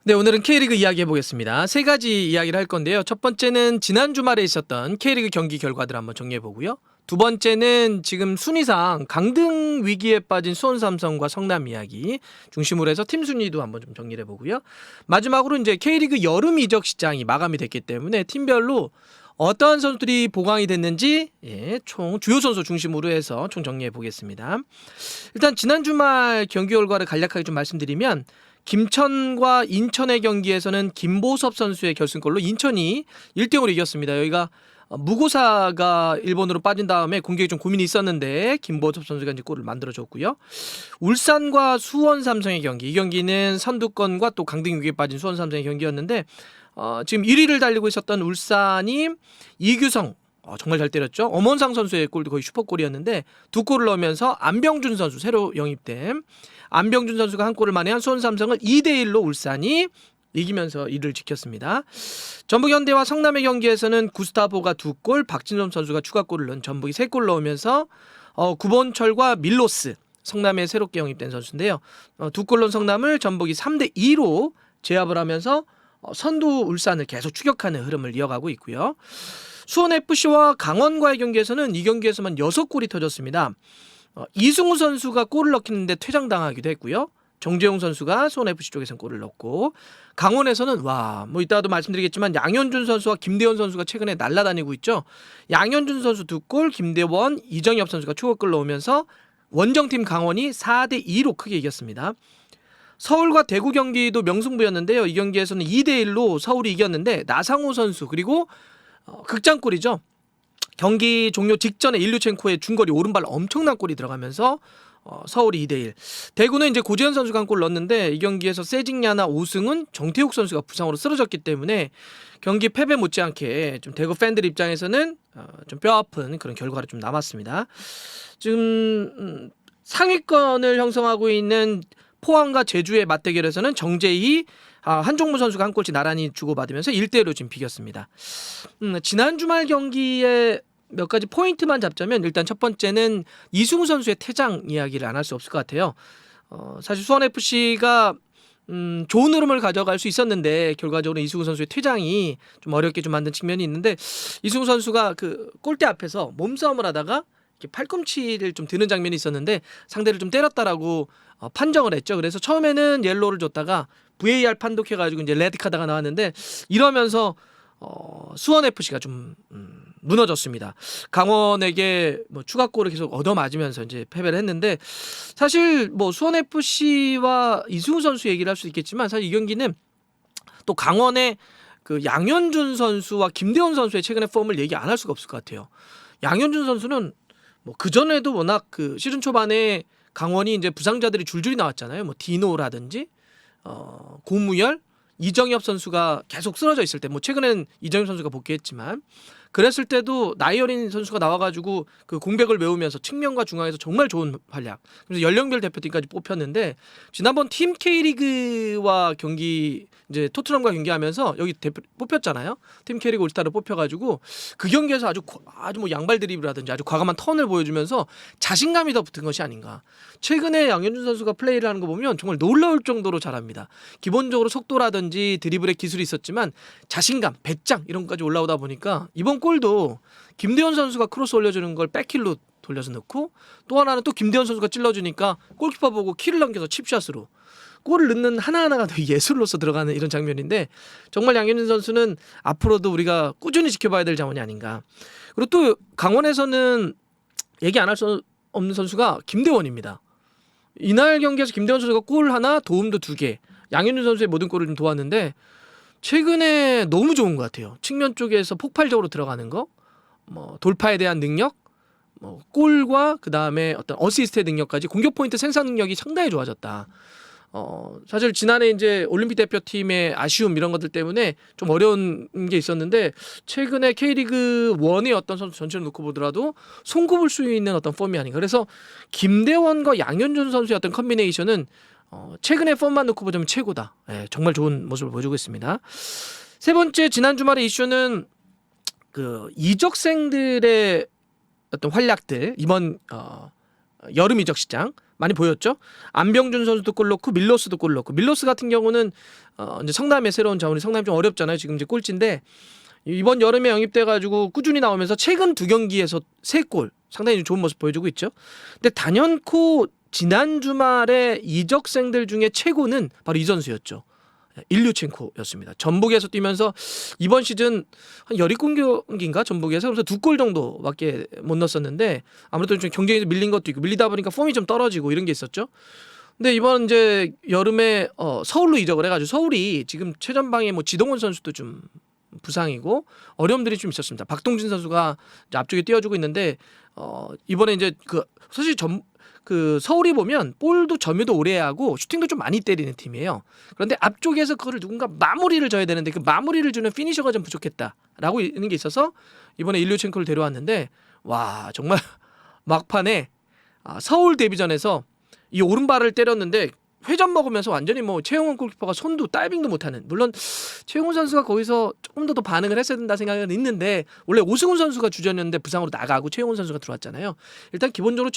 네, 오늘은 K리그 이야기 해보겠습니다. 세 가지 이야기를 할 건데요. 첫 번째는 지난 주말에 있었던 K리그 경기 결과들 한번 정리해보고요. 두 번째는 지금 순위상 강등 위기에 빠진 수원 삼성과 성남 이야기 중심으로 해서 팀 순위도 한번 좀 정리를 해보고요. 마지막으로 이제 K리그 여름 이적 시장이 마감이 됐기 때문에 팀별로 어떠한 선수들이 보강이 됐는지 총 주요 선수 중심으로 해서 총 정리해 보겠습니다. 일단 지난 주말 경기 결과를 간략하게 좀 말씀드리면 김천과 인천의 경기에서는 김보섭 선수의 결승골로 인천이 1대0으로 이겼습니다. 여기가 무고사가 일본으로 빠진 다음에 공격에 좀 고민이 있었는데 김보섭 선수가 이제 골을 만들어줬고요. 울산과 수원 삼성의 경기, 이 경기는 선두권과 또 강등 위기에 빠진 수원 삼성의 경기였는데 지금 1위를 달리고 있었던 울산이 이규성 정말 잘 때렸죠. 엄원상 선수의 골도 거의 슈퍼골이었는데 두 골을 넣으면서 안병준 선수 새로 영입된 안병준 선수가 한 골을 만회한 수원 삼성을 2대1로 울산이 이기면서 1위를 지켰습니다. 전북현대와 성남의 경기에서는 구스타보가 2골, 박진섭 선수가 추가골을 넣은 전북이 3골 넣으면서 구본철과 밀로스 성남에 새롭게 영입된 선수인데요. 2골 넣은 성남을 전북이 3대2로 제압을 하면서 선두 울산을 계속 추격하는 흐름을 이어가고 있고요. 수원FC와 강원과의 경기에서는 이 경기에서만 6골이 터졌습니다. 이승우 선수가 골을 넣기는데 퇴장당하기도 했고요. 정재용 선수가 수원FC 쪽에서는 골을 넣고 강원에서는 이따가도 말씀드리겠지만 양현준 선수와 김대원 선수가 최근에 날아다니고 있죠. 양현준 선수 2골, 김대원, 이정엽 선수가 추가골 넣으면서 원정팀 강원이 4대2로 크게 이겼습니다. 서울과 대구 경기도 명승부였는데요. 이 경기에서는 2대1로 서울이 이겼는데 나상호 선수 그리고 극장골이죠. 경기 종료 직전에 일류첸코의 중거리 오른발 엄청난 골이 들어가면서 서울이 2대1. 대구는 이제 고재현 선수가 한 골 넣었는데 이 경기에서 세징야나 오승훈, 정태욱 선수가 부상으로 쓰러졌기 때문에 경기 패배 못지않게 좀 대구 팬들 입장에서는 좀 뼈아픈 그런 결과를 좀 남았습니다. 지금 상위권을 형성하고 있는 포항과 제주의 맞대결에서는 정재희, 한종무 선수가 한 골씩 나란히 주고받으면서 1대1로 지금 비겼습니다. 지난 주말 경기에 몇 가지 포인트만 잡자면 일단 첫 번째는 이승우 선수의 퇴장 이야기를 안 할 수 없을 것 같아요. 사실 수원FC가 좋은 흐름을 가져갈 수 있었는데 결과적으로 이승우 선수의 퇴장이 좀 어렵게 좀 만든 측면이 있는데 이승우 선수가 그 골대 앞에서 몸싸움을 하다가 이렇게 팔꿈치를 좀 드는 장면이 있었는데 상대를 좀 때렸다라고 판정을 했죠. 그래서 처음에는 옐로우를 줬다가 VAR 판독해가지고 이제 레드카드가 나왔는데 이러면서 수원FC가 좀 무너졌습니다. 강원에게 추가골을 계속 얻어맞으면서 이제 패배를 했는데 사실 수원FC와 이승우 선수 얘기를 할 수 있겠지만 사실 이 경기는 또 강원의 그 양현준 선수와 김대원 선수의 최근의 폼을 얘기 안 할 수가 없을 것 같아요. 양현준 선수는 그 전에도 워낙 그 시즌 초반에 강원이 이제 부상자들이 줄줄이 나왔잖아요. 디노라든지 고무열, 이정엽 선수가 계속 쓰러져 있을 때 최근엔 이정엽 선수가 복귀했지만 그랬을 때도 나이 어린 선수가 나와가지고 그 공백을 메우면서 측면과 중앙에서 정말 좋은 활약. 그래서 연령별 대표팀까지 뽑혔는데 지난번 팀 K리그와 경기 이제 토트넘과 경기하면서 여기 대표 뽑혔잖아요. 팀 K리그 올스타를 뽑혀가지고 그 경기에서 아주 양발 드리블이라든지 아주 과감한 턴을 보여주면서 자신감이 더 붙은 것이 아닌가. 최근에 양현준 선수가 플레이를 하는 거 보면 정말 놀라울 정도로 잘합니다. 기본적으로 속도라든지 드리블의 기술이 있었지만 자신감, 배짱 이런 것까지 올라오다 보니까 이번 골도 김대원 선수가 크로스 올려주는 걸 백힐로 돌려서 넣고 또 하나는 또 김대원 선수가 찔러주니까 골키퍼 보고 키를 넘겨서 칩샷으로 골을 넣는 하나하나가 더 예술로서 들어가는 이런 장면인데 정말 양현준 선수는 앞으로도 우리가 꾸준히 지켜봐야 될 자원이 아닌가. 그리고 또 강원에서는 얘기 안 할 수 없는 선수가 김대원입니다. 이날 경기에서 김대원 선수가 골 하나, 도움도 2개. 양현준 선수의 모든 골을 좀 도왔는데 최근에 너무 좋은 것 같아요. 측면 쪽에서 폭발적으로 들어가는 거, 돌파에 대한 능력, 골과 그 다음에 어떤 어시스트의 능력까지 공격 포인트 생산 능력이 상당히 좋아졌다. 사실 지난해 이제 올림픽 대표팀의 아쉬움 이런 것들 때문에 좀 어려운 게 있었는데 최근에 K리그 1의 어떤 선수 전체를 놓고 보더라도 손꼽을 수 있는 어떤 폼이 아닌가. 그래서 김대원과 양현준 선수의 어떤 컨비네이션은 최근의 폼만 놓고 보자면 최고다. 정말 좋은 모습을 보여주고 있습니다. 세 번째 지난 주말의 이슈는 그 이적생들의 어떤 활약들 이번 여름 이적 시장 많이 보였죠. 안병준 선수도 골 넣고 밀로스도 골 넣고 밀로스 같은 경우는 이제 성남의 새로운 자원이 성남이 좀 어렵잖아요. 지금 이제 꼴찌인데 이번 여름에 영입돼 가지고 꾸준히 나오면서 최근 2경기에서 3골 상당히 좋은 모습 보여주고 있죠. 근데 단연코 지난 주말에 이적생들 중에 최고는 바로 이 선수였죠. 일류첸코였습니다. 전북에서 뛰면서 이번 시즌 한 17경기인가 전북에서 그래서 2골 정도밖에 못 넣었었는데 아무래도 좀 경쟁에서 밀린 것도 있고 밀리다 보니까 폼이 좀 떨어지고 이런 게 있었죠. 근데 이번 이제 여름에 서울로 이적을 해가지고 서울이 지금 최전방에 뭐 지동원 선수도 좀 부상이고 어려움들이 좀 있었습니다. 박동진 선수가 이제 앞쪽에 뛰어주고 있는데 이번에 이제 사실 그 서울이 보면 볼도 점유도 오래 하고 슈팅도 좀 많이 때리는 팀이에요. 그런데 앞쪽에서 그거를 누군가 마무리를 줘야 되는데 그 마무리를 주는 피니셔가 좀 부족했다라고 있는 게 있어서 이번에 일류첸코를 데려왔는데 와 정말 막판에 서울 데뷔전에서 이 오른발을 때렸는데 회전 먹으면서 완전히 뭐 최용훈 골키퍼가 손도 다이빙도 못하는 물론 최용훈 선수가 거기서 조금 더 반응을 했어야 된다 생각은 있는데 원래 오승훈 선수가 주전이었는데 부상으로 나가고 최용훈 선수가 들어왔잖아요. 일단 기본적으로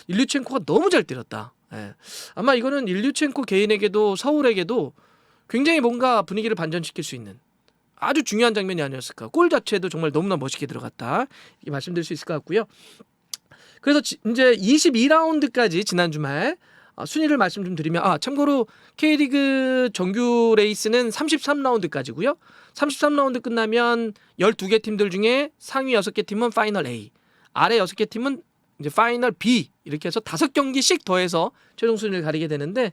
일류첸코가 너무 잘 때렸다. 예. 아마 이거는 일류첸코 개인에게도 서울에게도 굉장히 뭔가 분위기를 반전시킬 수 있는 아주 중요한 장면이 아니었을까. 골 자체도 정말 너무나 멋있게 들어갔다. 이렇게 말씀드릴 수 있을 것 같고요. 그래서 이제 22라운드까지 지난 주말 순위를 말씀 좀 드리면 참고로 K리그 정규 레이스는 33라운드까지고요. 33라운드 끝나면 12개 팀들 중에 상위 6개 팀은 파이널 A, 아래 6개 팀은 이제 파이널 B 이렇게 해서 5경기씩 더해서 최종 순위를 가리게 되는데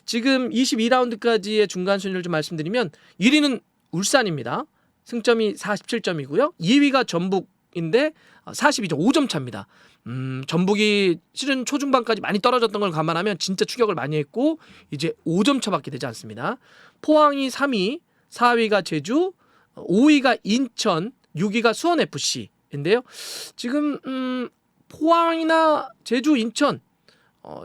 지금 22라운드까지의 중간 순위를 좀 말씀드리면 1위는 울산입니다. 승점이 47점이고요. 2위가 전북인데 42점, 5점 차입니다. 전북이 시즌 초중반까지 많이 떨어졌던 걸 감안하면 진짜 추격을 많이 했고 이제 5점 차밖에 되지 않습니다. 포항이 3위, 4위가 제주, 5위가 인천, 6위가 수원FC인데요. 지금 포항이나 제주, 인천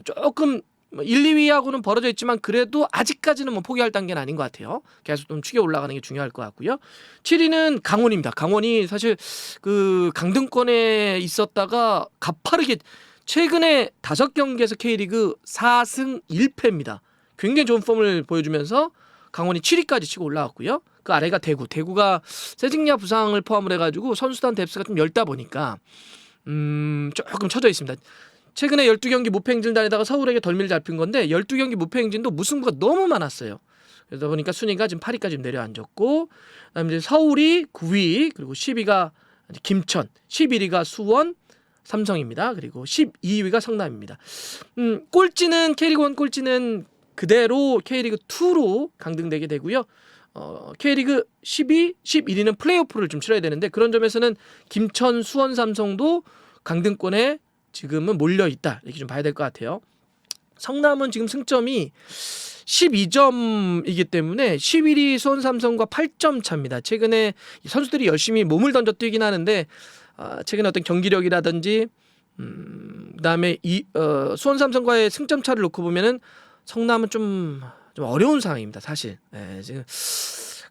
조금 1, 2위하고는 벌어져 있지만 그래도 아직까지는 뭐 포기할 단계는 아닌 것 같아요. 계속 좀 추겨 올라가는 게 중요할 것 같고요. 7위는 강원입니다. 강원이 사실 그 강등권에 있었다가 가파르게 최근에 5경기에서 K리그 4승 1패입니다. 굉장히 좋은 폼을 보여주면서 강원이 7위까지 치고 올라왔고요. 그 아래가 대구. 대구가 세징야 부상을 포함을 해가지고 선수단 뎁스가 좀 얇다 보니까 조금 처져 있습니다. 최근에 12경기 무패 행진 다니다가 서울에게 덜미를 잡힌 건데 12경기 무패 행진도 무승부가 너무 많았어요. 그러다 보니까 순위가 지금 8위까지 내려앉았고 그다음에 이제 서울이 9위 그리고 10위가 김천, 11위가 수원, 삼성입니다. 그리고 12위가 성남입니다. 꼴찌는 K리그 1 꼴찌는 그대로 K리그 2로 강등되게 되고요. K리그 12, 11위는 플레이오프를 좀 치러야 되는데 그런 점에서는 김천, 수원, 삼성도 강등권에 지금은 몰려있다 이렇게 좀 봐야 될 것 같아요. 성남은 지금 승점이 12점이기 때문에 11위 수원 삼성과 8점 차입니다. 최근에 선수들이 열심히 몸을 던져 뛰긴 하는데 최근에 어떤 경기력이라든지 그다음에 수원 삼성과의 승점 차를 놓고 보면은 성남은 좀 어려운 상황입니다. 사실 지금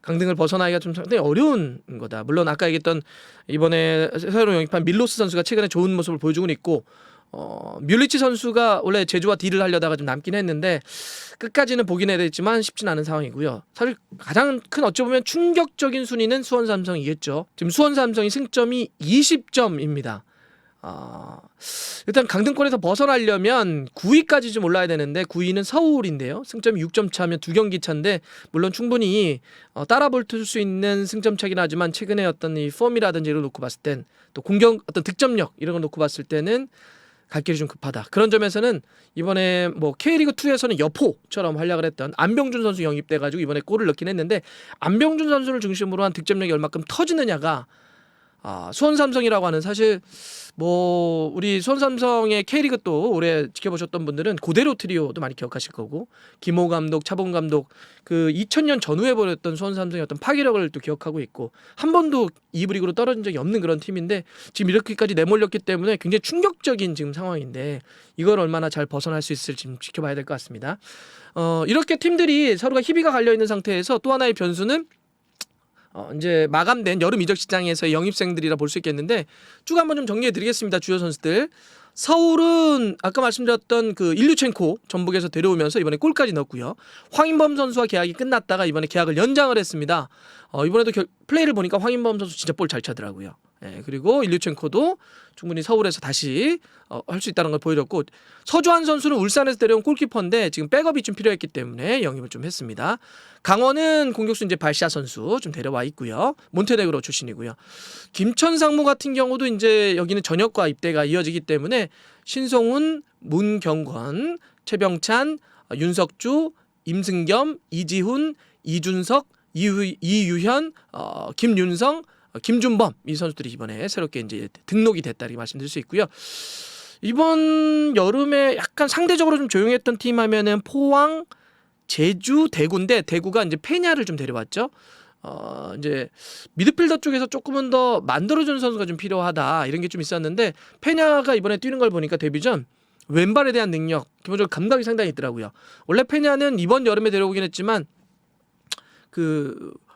강등을 벗어나기가 좀 상당히 어려운 거다. 물론 아까 얘기했던 이번에 새로 영입한 밀로스 선수가 최근에 좋은 모습을 보여주고 있고 뮬리치 선수가 원래 제주와 딜을 하려다가 좀 남긴 했는데 끝까지는 보긴 해야 되지만 쉽진 않은 상황이고요. 사실 가장 큰 어찌 보면 충격적인 순위는 수원 삼성이겠죠. 지금 수원 삼성이 승점이 20점입니다. 일단 강등권에서 벗어나려면 9위까지 좀 올라야 되는데 9위는 서울인데요. 승점이 6점 차면 2경기 차인데 물론 충분히 따라볼 수 있는 승점 차긴 하지만 최근에 어떤 이 폼이라든지 이런 걸 놓고 봤을 땐 또 공격 어떤 득점력 이런 걸 놓고 봤을 때는 갈 길이 좀 급하다. 그런 점에서는 이번에 뭐 K리그 2에서는 여포처럼 활약을 했던 안병준 선수 영입돼 가지고 이번에 골을 넣긴 했는데 안병준 선수를 중심으로 한 득점력이 얼마큼 터지느냐가 수원 삼성이라고 하는 사실 뭐 우리 수원 삼성의 K리그 또 올해 지켜보셨던 분들은 고대로 트리오도 많이 기억하실 거고 김호 감독, 차범 감독 그 2000년 전후에 벌였던 수원 삼성의 어떤 파괴력을 또 기억하고 있고 한 번도 2부 리그로 떨어진 적이 없는 그런 팀인데 지금 이렇게까지 내몰렸기 때문에 굉장히 충격적인 지금 상황인데 이걸 얼마나 잘 벗어날 수 있을지 좀 지켜봐야 될 것 같습니다. 이렇게 팀들이 서로가 희비가 갈려 있는 상태에서 또 하나의 변수는 이제 마감된 여름 이적 시장에서의 영입생들이라 볼 수 있겠는데 쭉 한번 좀 정리해 드리겠습니다. 주요 선수들. 서울은 아까 말씀드렸던 그 일류첸코 전북에서 데려오면서 이번에 골까지 넣었고요. 황인범 선수와 계약이 끝났다가 이번에 계약을 연장을 했습니다. 이번에도 플레이를 보니까 황인범 선수 진짜 볼 잘 차더라고요. 예, 그리고 일류첸코도 충분히 서울에서 다시 할 수 있다는 걸 보여줬고, 서주환 선수는 울산에서 데려온 골키퍼인데 지금 백업이 좀 필요했기 때문에 영입을 좀 했습니다. 강원은 공격수 이제 발샤 선수 좀 데려와 있고요. 몬테네그로 출신이고요. 김천상무 같은 경우도 이제 여기는 전역과 입대가 이어지기 때문에 신송훈, 문경권, 최병찬, 윤석주, 임승겸, 이지훈, 이준석, 이유현, 김윤성, 김준범 이 선수들이 이번에 새롭게 이제 등록이 됐다 이렇게 말씀드릴 수 있고요. 이번 여름에 약간 상대적으로 좀 조용했던 팀 하면은 포항, 제주, 대구인데 대구가 이제 페냐를 좀 데려왔죠. 이제 미드필더 쪽에서 조금은 더 만들어주는 선수가 좀 필요하다 이런 게 좀 있었는데 페냐가 이번에 뛰는 걸 보니까 데뷔전 왼발에 대한 능력 기본적으로 감각이 상당히 있더라고요. 원래 페냐는 이번 여름에 데려오긴 했지만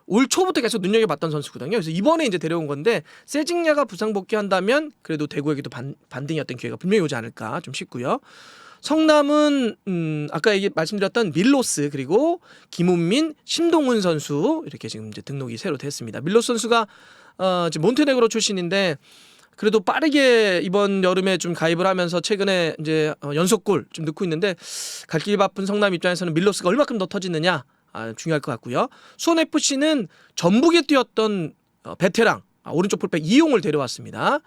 올 초부터 계속 눈여겨봤던 선수거든요. 그래서 이번에 이제 데려온 건데 세징야가 부상 복귀한다면 그래도 대구에게도 반등이 어떤 기회가 분명히 오지 않을까 좀 싶고요. 성남은 아까 말씀드렸던 밀로스 그리고 김훈민, 심동훈 선수 이렇게 지금 이제 등록이 새로 됐습니다. 밀로스 선수가 지금 몬테네그로 출신인데 그래도 빠르게 이번 여름에 좀 가입을 하면서 최근에 이제 연속골 좀 넣고 있는데 갈 길 바쁜 성남 입장에서는 밀로스가 얼마큼 더 터지느냐 중요할 것 같고요. 수원FC는 전북에 뛰었던 베테랑 오른쪽 풀백 이용을 데려왔습니다.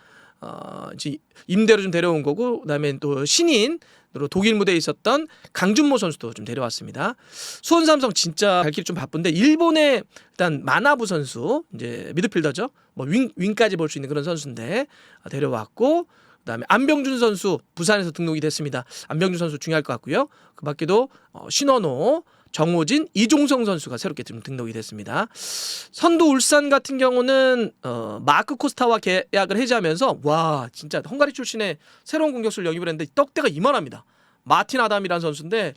이제 임대로 좀 데려온 거고 그다음에 또 신인으로 독일 무대에 있었던 강준모 선수도 좀 데려왔습니다. 수원 삼성 진짜 갈 길이 좀 바쁜데 일본의 일단 마나부 선수 이제 미드필더죠. 뭐 윙까지 볼 수 있는 그런 선수인데 데려왔고 그다음에 안병준 선수 부산에서 등록이 됐습니다. 안병준 선수 중요할 것 같고요. 그 밖에도 신원호, 정호진, 이종성 선수가 새롭게 좀 등록이 됐습니다. 선두 울산 같은 경우는 마크 코스타와 계약을 해지하면서 와 진짜 헝가리 출신의 새로운 공격수를 영입을 했는데 떡대가 이만합니다. 마틴 아담이라는 선수인데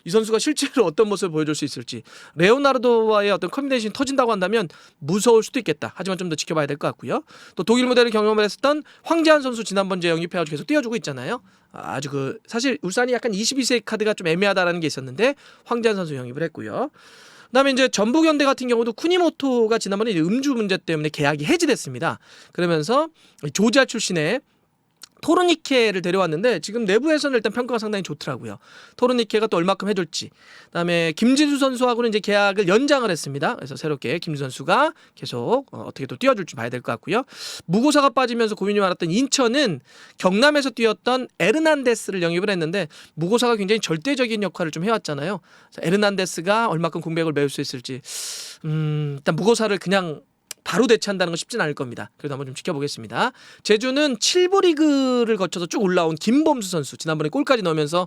이 선수가 실제로 어떤 모습을 보여줄 수 있을지 레오나르도와의 어떤 커뮤니케이션이 터진다고 한다면 무서울 수도 있겠다. 하지만 좀 더 지켜봐야 될 것 같고요. 또 독일 무대를 경험을 했었던 황재한 선수 지난번 제 영입해가지고 계속 뛰어주고 있잖아요. 아주 사실 울산이 약간 22세 카드가 좀 애매하다라는 게 있었는데 황재한 선수 영입을 했고요. 그다음에 이제 전북현대 같은 경우도 쿠니모토가 지난번에 음주 문제 때문에 계약이 해지됐습니다. 그러면서 조지아 출신의 토르니케를 데려왔는데 지금 내부에서는 일단 평가가 상당히 좋더라고요. 토르니케가 또 얼마큼 해줄지. 그다음에 김진수 선수하고는 이제 계약을 연장을 했습니다. 그래서 새롭게 김진수 선수가 계속 어떻게 또 뛰어줄지 봐야 될 것 같고요. 무고사가 빠지면서 고민이 많았던 인천은 경남에서 뛰었던 에르난데스를 영입을 했는데 무고사가 굉장히 절대적인 역할을 좀 해왔잖아요. 그래서 에르난데스가 얼마큼 공백을 메울 수 있을지 일단 무고사를 그냥 바로 대체한다는 건 쉽진 않을 겁니다. 그래도 한번 좀 지켜보겠습니다. 제주는 7부 리그를 거쳐서 쭉 올라온 김범수 선수 지난번에 골까지 넣으면서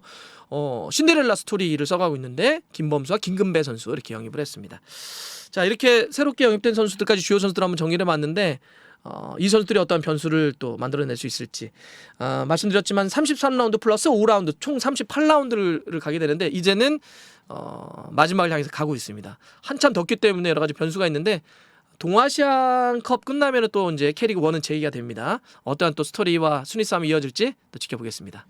신데렐라 스토리를 써가고 있는데 김범수와 김금배 선수 이렇게 영입을 했습니다. 자 이렇게 새롭게 영입된 선수들까지 주요 선수들 한번 정리를 해봤는데 이 선수들이 어떤 변수를 또 만들어낼 수 있을지 말씀드렸지만 33라운드 플러스 5라운드 총 38라운드를 가게 되는데 이제는 마지막을 향해서 가고 있습니다. 한참 덥기 때문에 여러 가지 변수가 있는데 동아시안컵 끝나면 또 이제 K리그 1은 재개가 됩니다. 어떠한 또 스토리와 순위 싸움이 이어질지 또 지켜보겠습니다.